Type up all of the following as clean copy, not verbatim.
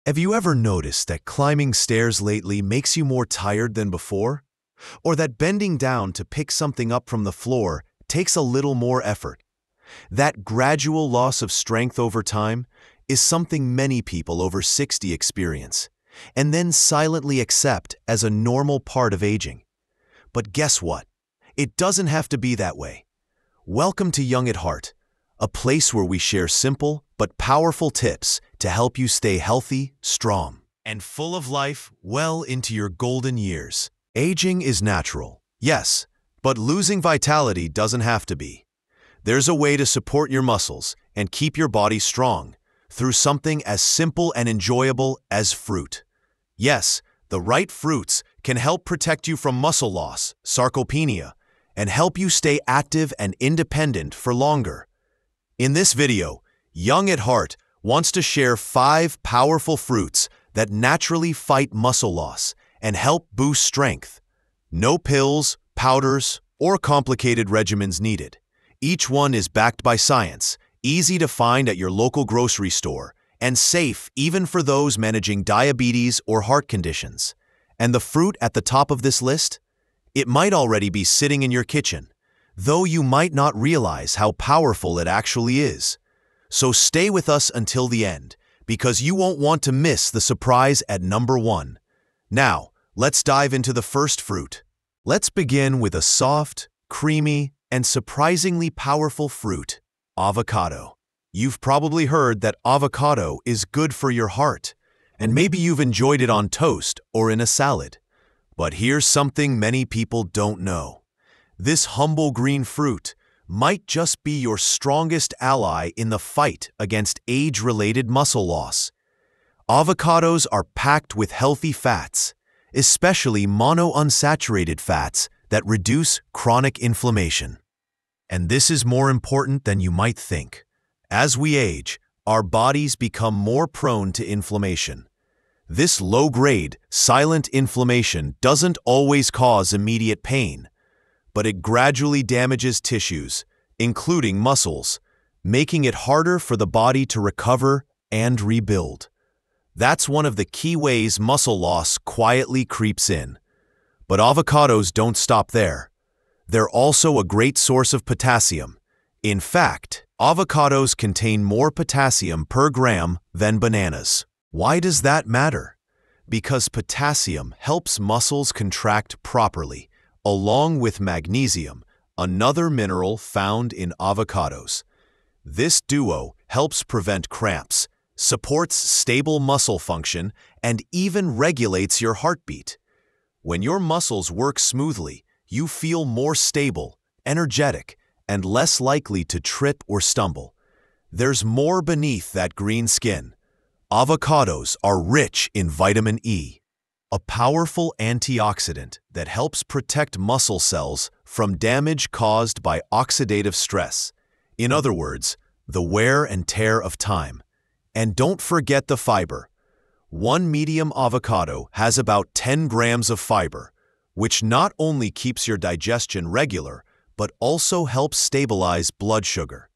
Have you ever noticed that climbing stairs lately makes you more tired than before? Or that bending down to pick something up from the floor takes a little more effort? That gradual loss of strength over time is something many people over 60 experience, and then silently accept as a normal part of aging. But guess what? It doesn't have to be that way. Welcome to Young at Heart, a place where we share simple but powerful tips to help you stay healthy, strong, and full of life well into your golden years. Aging is natural, yes, but losing vitality doesn't have to be. There's a way to support your muscles and keep your body strong through something as simple and enjoyable as fruit. Yes, the right fruits can help protect you from muscle loss, sarcopenia, and help you stay active and independent for longer. In this video, Young at Heart wants to share 5 powerful fruits that naturally fight muscle loss and help boost strength. No pills, powders, or complicated regimens needed. Each one is backed by science, easy to find at your local grocery store, and safe even for those managing diabetes or heart conditions. And the fruit at the top of this list? It might already be sitting in your kitchen, though you might not realize how powerful it actually is. So stay with us until the end, because you won't want to miss the surprise at number 1. Now, let's dive into the first fruit. Let's begin with a soft, creamy, and surprisingly powerful fruit, avocado. You've probably heard that avocado is good for your heart, and maybe you've enjoyed it on toast or in a salad. But here's something many people don't know. This humble green fruit might just be your strongest ally in the fight against age-related muscle loss. Avocados are packed with healthy fats, especially monounsaturated fats that reduce chronic inflammation. And this is more important than you might think. As we age, our bodies become more prone to inflammation. This low-grade, silent inflammation doesn't always cause immediate pain, but it gradually damages tissues, including muscles, making it harder for the body to recover and rebuild. That's one of the key ways muscle loss quietly creeps in. But avocados don't stop there. They're also a great source of potassium. In fact, avocados contain more potassium per gram than bananas. Why does that matter? Because potassium helps muscles contract properly, along with magnesium, another mineral found in avocados. This duo helps prevent cramps, supports stable muscle function, and even regulates your heartbeat. When your muscles work smoothly, you feel more stable, energetic, and less likely to trip or stumble. There's more beneath that green skin. Avocados are rich in vitamin E, a powerful antioxidant that helps protect muscle cells from damage caused by oxidative stress. In other words, the wear and tear of time. And don't forget the fiber. One medium avocado has about 10 grams of fiber, which not only keeps your digestion regular, but also helps stabilize blood sugar.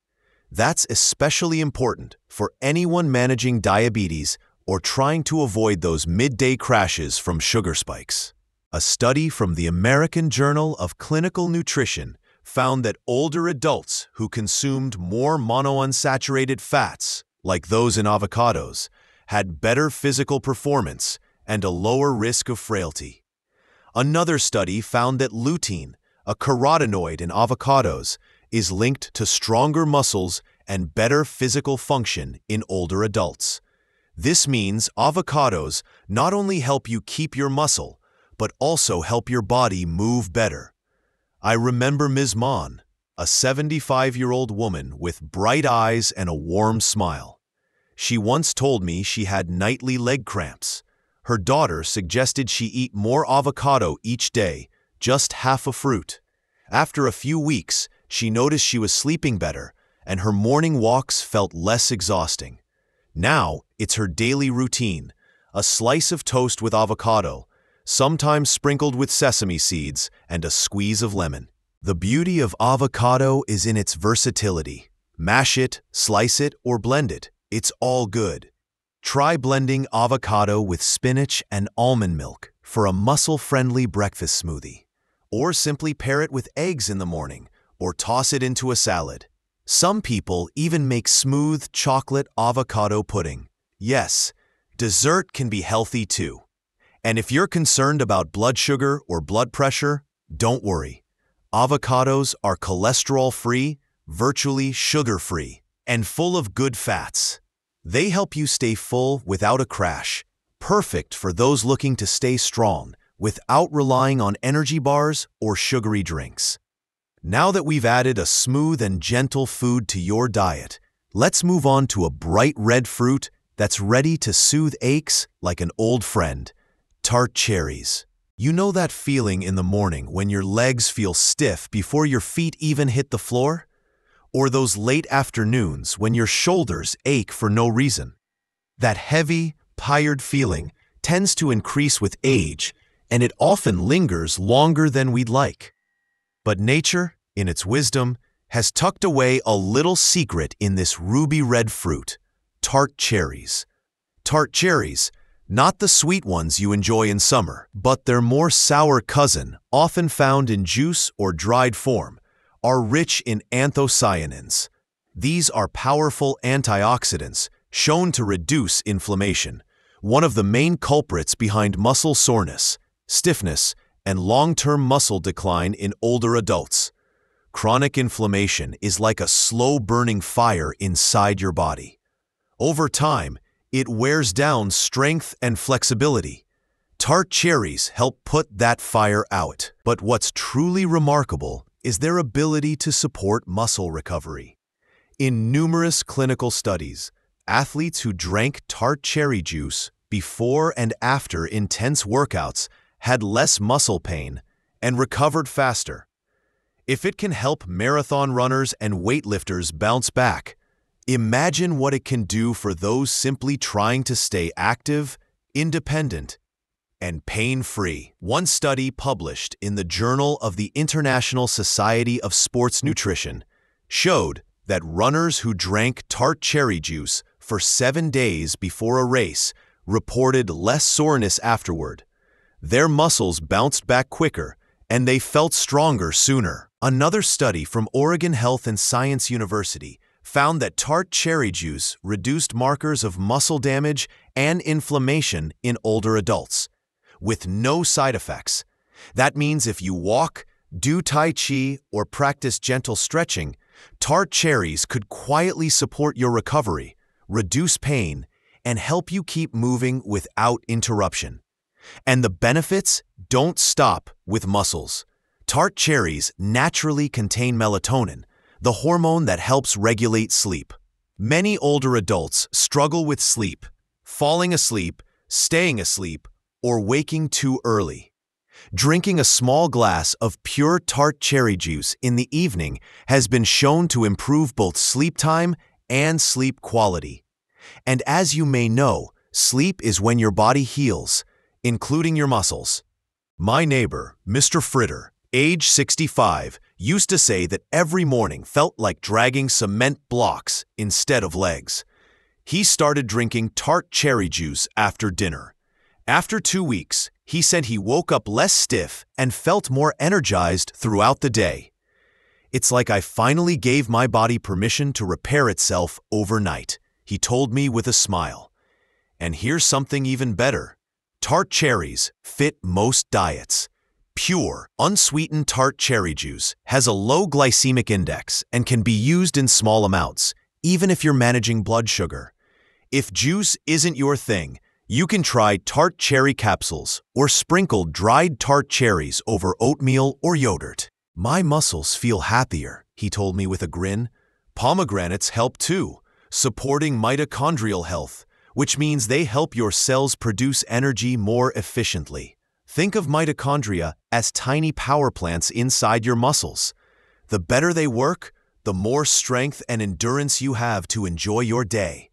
That's especially important for anyone managing diabetes or trying to avoid those midday crashes from sugar spikes. A study from the American Journal of Clinical Nutrition found that older adults who consumed more monounsaturated fats, like those in avocados, had better physical performance and a lower risk of frailty. Another study found that lutein, a carotenoid in avocados, is linked to stronger muscles and better physical function in older adults. This means avocados not only help you keep your muscle, but also help your body move better. I remember Ms. Mon, a 75-year-old woman with bright eyes and a warm smile. She once told me she had nightly leg cramps. Her daughter suggested she eat more avocado each day, just half a fruit. After a few weeks, she noticed she was sleeping better, and her morning walks felt less exhausting. Now, it's her daily routine, a slice of toast with avocado, sometimes sprinkled with sesame seeds and a squeeze of lemon. The beauty of avocado is in its versatility. Mash it, slice it, or blend it. It's all good. Try blending avocado with spinach and almond milk for a muscle-friendly breakfast smoothie. Or simply pair it with eggs in the morning, or toss it into a salad. Some people even make smooth chocolate avocado pudding. Yes, dessert can be healthy too. And if you're concerned about blood sugar or blood pressure, don't worry. Avocados are cholesterol-free, virtually sugar-free, and full of good fats. They help you stay full without a crash, perfect for those looking to stay strong without relying on energy bars or sugary drinks. Now that we've added a smooth and gentle food to your diet, let's move on to a bright red fruit that's ready to soothe aches like an old friend. Tart cherries. You know that feeling in the morning when your legs feel stiff before your feet even hit the floor? Or those late afternoons when your shoulders ache for no reason? That heavy, tired feeling tends to increase with age, and it often lingers longer than we'd like. But nature, in its wisdom, has tucked away a little secret in this ruby red fruit: tart cherries. Tart cherries, not the sweet ones you enjoy in summer, but their more sour cousin, often found in juice or dried form, are rich in anthocyanins. These are powerful antioxidants shown to reduce inflammation, one of the main culprits behind muscle soreness, stiffness, and long-term muscle decline in older adults. Chronic inflammation is like a slow-burning fire inside your body. Over time, it wears down strength and flexibility. Tart cherries help put that fire out. But what's truly remarkable is their ability to support muscle recovery. In numerous clinical studies, athletes who drank tart cherry juice before and after intense workouts had less muscle pain and recovered faster. If it can help marathon runners and weightlifters bounce back, imagine what it can do for those simply trying to stay active, independent, and pain-free. One study published in the Journal of the International Society of Sports Nutrition showed that runners who drank tart cherry juice for 7 days before a race reported less soreness afterward. Their muscles bounced back quicker, and they felt stronger sooner. Another study from Oregon Health and Science University found that tart cherry juice reduced markers of muscle damage and inflammation in older adults, with no side effects. That means if you walk, do Tai Chi, or practice gentle stretching, tart cherries could quietly support your recovery, reduce pain, and help you keep moving without interruption. And the benefits don't stop with muscles. Tart cherries naturally contain melatonin, the hormone that helps regulate sleep. Many older adults struggle with sleep, falling asleep, staying asleep, or waking too early. Drinking a small glass of pure tart cherry juice in the evening has been shown to improve both sleep time and sleep quality. And as you may know, sleep is when your body heals, including your muscles. My neighbor, Mr. Fritter, age 65, used to say that every morning felt like dragging cement blocks instead of legs. He started drinking tart cherry juice after dinner. After 2 weeks, he said he woke up less stiff and felt more energized throughout the day. "It's like I finally gave my body permission to repair itself overnight," he told me with a smile. And here's something even better. Tart cherries fit most diets. Pure, unsweetened tart cherry juice has a low glycemic index and can be used in small amounts, even if you're managing blood sugar. If juice isn't your thing, you can try tart cherry capsules or sprinkle dried tart cherries over oatmeal or yogurt. "My muscles feel happier," he told me with a grin. Pomegranates help too, supporting mitochondrial health, which means they help your cells produce energy more efficiently. Think of mitochondria as tiny power plants inside your muscles. The better they work, the more strength and endurance you have to enjoy your day,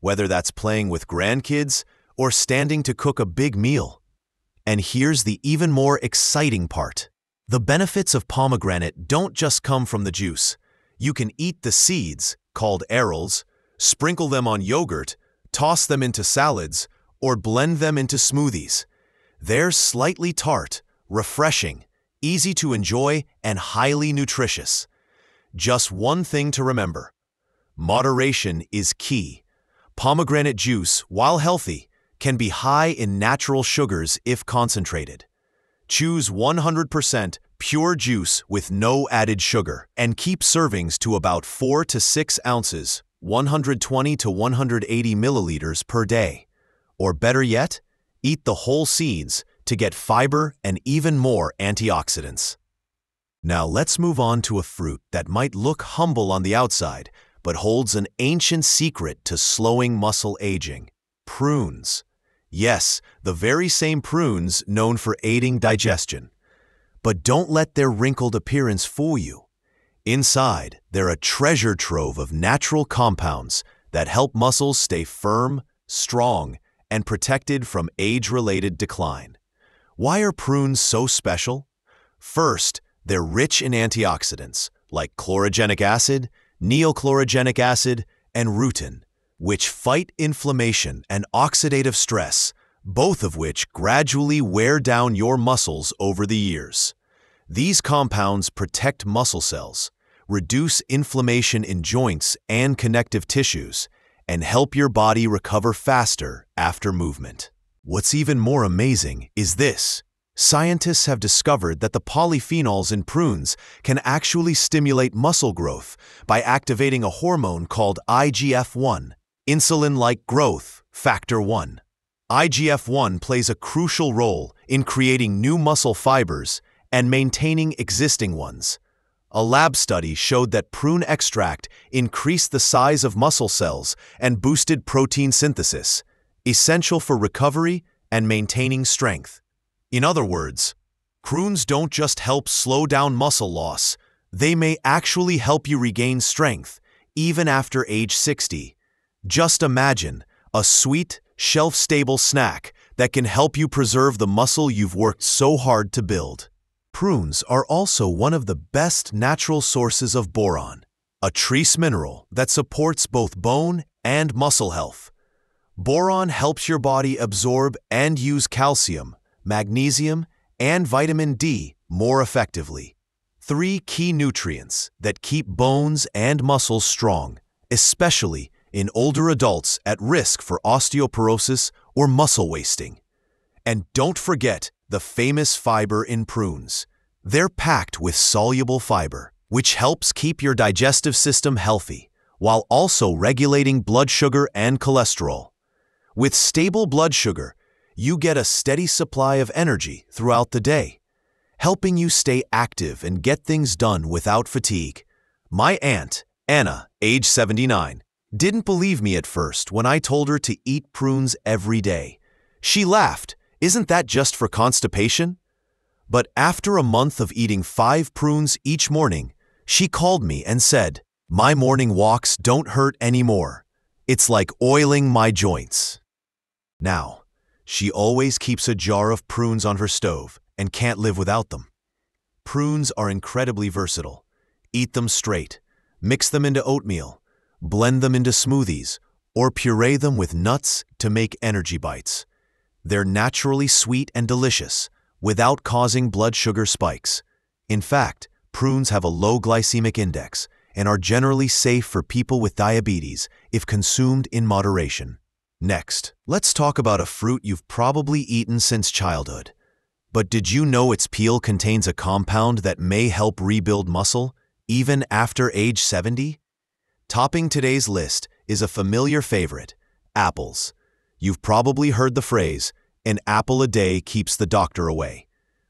whether that's playing with grandkids or standing to cook a big meal. And here's the even more exciting part. The benefits of pomegranate don't just come from the juice. You can eat the seeds, called arils, sprinkle them on yogurt, Toss them into salads or blend them into smoothies. They're slightly tart, refreshing, easy to enjoy, and highly nutritious. Just one thing to remember: moderation is key. Pomegranate juice, while healthy, can be high in natural sugars if concentrated. Choose 100% pure juice with no added sugar, and keep servings to about 4 to 6 ounces, 120 to 180 milliliters per day. Or better yet, eat the whole seeds to get fiber and even more antioxidants. Now let's move on to a fruit that might look humble on the outside, but holds an ancient secret to slowing muscle aging: prunes. Yes, the very same prunes known for aiding digestion. But don't let their wrinkled appearance fool you. Inside, they're a treasure trove of natural compounds that help muscles stay firm, strong, and protected from age-related decline. Why are prunes so special? First, they're rich in antioxidants like chlorogenic acid, neochlorogenic acid, and rutin, which fight inflammation and oxidative stress, both of which gradually wear down your muscles over the years. These compounds protect muscle cells, reduce inflammation in joints and connective tissues, and help your body recover faster after movement. What's even more amazing is this: scientists have discovered that the polyphenols in prunes can actually stimulate muscle growth by activating a hormone called IGF-1, insulin-like growth factor 1. IGF-1 plays a crucial role in creating new muscle fibers and maintaining existing ones. A lab study showed that prune extract increased the size of muscle cells and boosted protein synthesis, essential for recovery and maintaining strength. In other words, prunes don't just help slow down muscle loss, they may actually help you regain strength, even after age 60. Just imagine a sweet, shelf-stable snack that can help you preserve the muscle you've worked so hard to build. Prunes are also one of the best natural sources of boron, a trace mineral that supports both bone and muscle health. Boron helps your body absorb and use calcium, magnesium, and vitamin D more effectively. 3 key nutrients that keep bones and muscles strong, especially in older adults at risk for osteoporosis or muscle wasting. And don't forget the famous fiber in prunes. They're packed with soluble fiber, which helps keep your digestive system healthy, while also regulating blood sugar and cholesterol. With stable blood sugar, you get a steady supply of energy throughout the day, helping you stay active and get things done without fatigue. My aunt, Anna, age 79, didn't believe me at first when I told her to eat prunes every day. She laughed, "Isn't that just for constipation?" But after a month of eating 5 prunes each morning, she called me and said, "My morning walks don't hurt anymore. It's like oiling my joints." Now, she always keeps a jar of prunes on her stove and can't live without them. Prunes are incredibly versatile. Eat them straight, mix them into oatmeal, blend them into smoothies, or puree them with nuts to make energy bites. They're naturally sweet and delicious, without causing blood sugar spikes. In fact, prunes have a low glycemic index and are generally safe for people with diabetes if consumed in moderation. Next, let's talk about a fruit you've probably eaten since childhood. But did you know its peel contains a compound that may help rebuild muscle, even after age 70? Topping today's list is a familiar favorite: apples. You've probably heard the phrase, "An apple a day keeps the doctor away."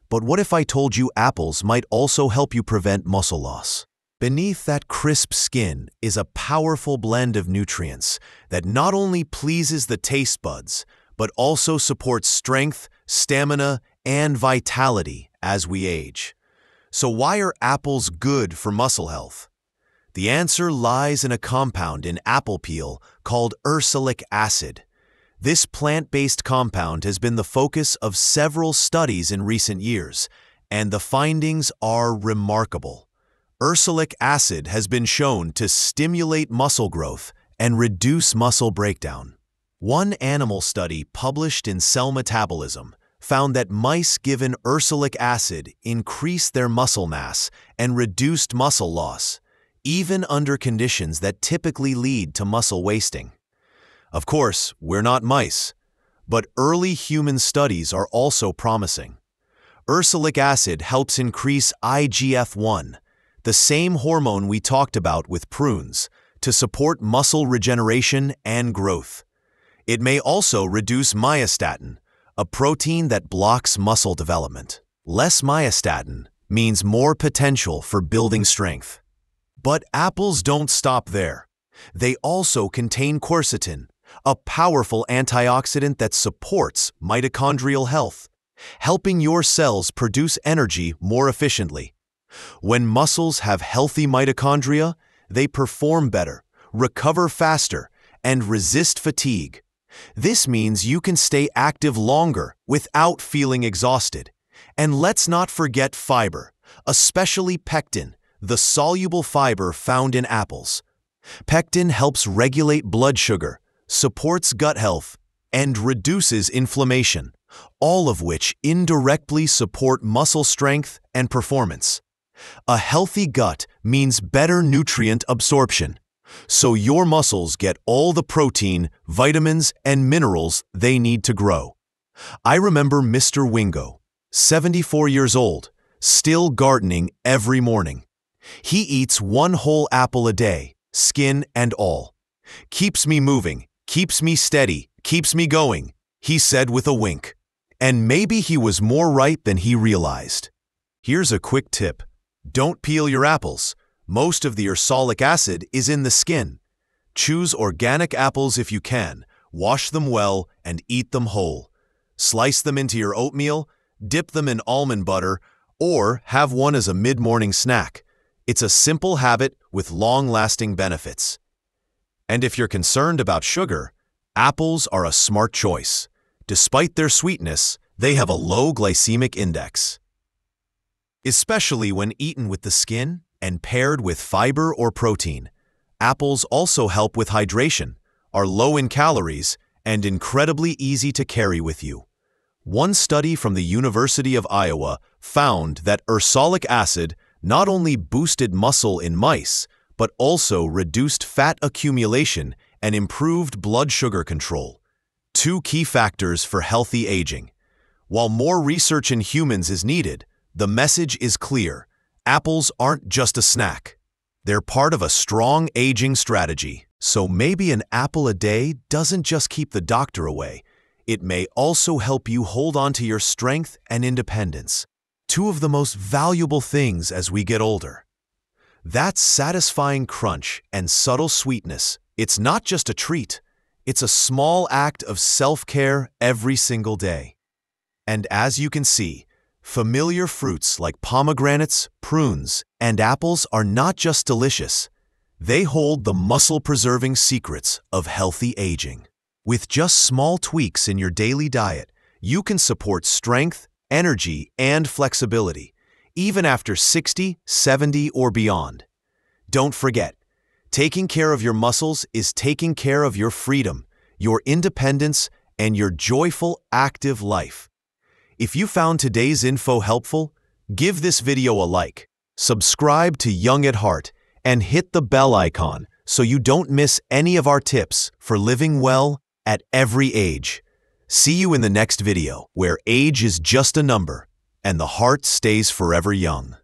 But what if I told you apples might also help you prevent muscle loss? Beneath that crisp skin is a powerful blend of nutrients that not only pleases the taste buds, but also supports strength, stamina, and vitality as we age. So why are apples good for muscle health? The answer lies in a compound in apple peel called ursolinic acid. This plant-based compound has been the focus of several studies in recent years, and the findings are remarkable. Ursolinic acid has been shown to stimulate muscle growth and reduce muscle breakdown. One animal study published in Cell Metabolism found that mice given ursolic acid increased their muscle mass and reduced muscle loss, even under conditions that typically lead to muscle wasting. Of course, we're not mice, but early human studies are also promising. Ursolic acid helps increase IGF-1, the same hormone we talked about with prunes, to support muscle regeneration and growth. It may also reduce myostatin, a protein that blocks muscle development. Less myostatin means more potential for building strength. But apples don't stop there. They also contain quercetin, a powerful antioxidant that supports mitochondrial health, helping your cells produce energy more efficiently. When muscles have healthy mitochondria, they perform better, recover faster, and resist fatigue. This means you can stay active longer without feeling exhausted. And let's not forget fiber, especially pectin, the soluble fiber found in apples. Pectin helps regulate blood sugar, supports gut health, and reduces inflammation, all of which indirectly support muscle strength and performance. A healthy gut means better nutrient absorption, so your muscles get all the protein, vitamins, and minerals they need to grow. I remember Mr. Wingo, 74 years old, still gardening every morning. He eats one whole apple a day, skin and all. "Keeps me moving, keeps me steady, keeps me going," he said with a wink. And maybe he was more right than he realized. Here's a quick tip. Don't peel your apples. Most of the ursolic acid is in the skin. Choose organic apples if you can, wash them well, and eat them whole. Slice them into your oatmeal, dip them in almond butter, or have one as a mid-morning snack. It's a simple habit with long-lasting benefits. And if you're concerned about sugar, apples are a smart choice. Despite their sweetness, they have a low glycemic index. Especially when eaten with the skin and paired with fiber or protein. Apples also help with hydration, are low in calories, and incredibly easy to carry with you. One study from the University of Iowa found that ursolic acid not only boosted muscle in mice, but also reduced fat accumulation and improved blood sugar control. Two key factors for healthy aging. While more research in humans is needed, the message is clear. Apples aren't just a snack. They're part of a strong aging strategy. So maybe an apple a day doesn't just keep the doctor away. It may also help you hold on to your strength and independence, two of the most valuable things as we get older. That satisfying crunch and subtle sweetness, it's not just a treat. It's a small act of self-care every single day. And as you can see, familiar fruits like pomegranates, prunes, and apples are not just delicious. They hold the muscle-preserving secrets of healthy aging. With just small tweaks in your daily diet, you can support strength, energy, and flexibility, even after 60, 70, or beyond. Don't forget, taking care of your muscles is taking care of your freedom, your independence, and your joyful, active life. If you found today's info helpful, give this video a like, subscribe to Young at Heart, and hit the bell icon so you don't miss any of our tips for living well at every age. See you in the next video, where age is just a number and the heart stays forever young.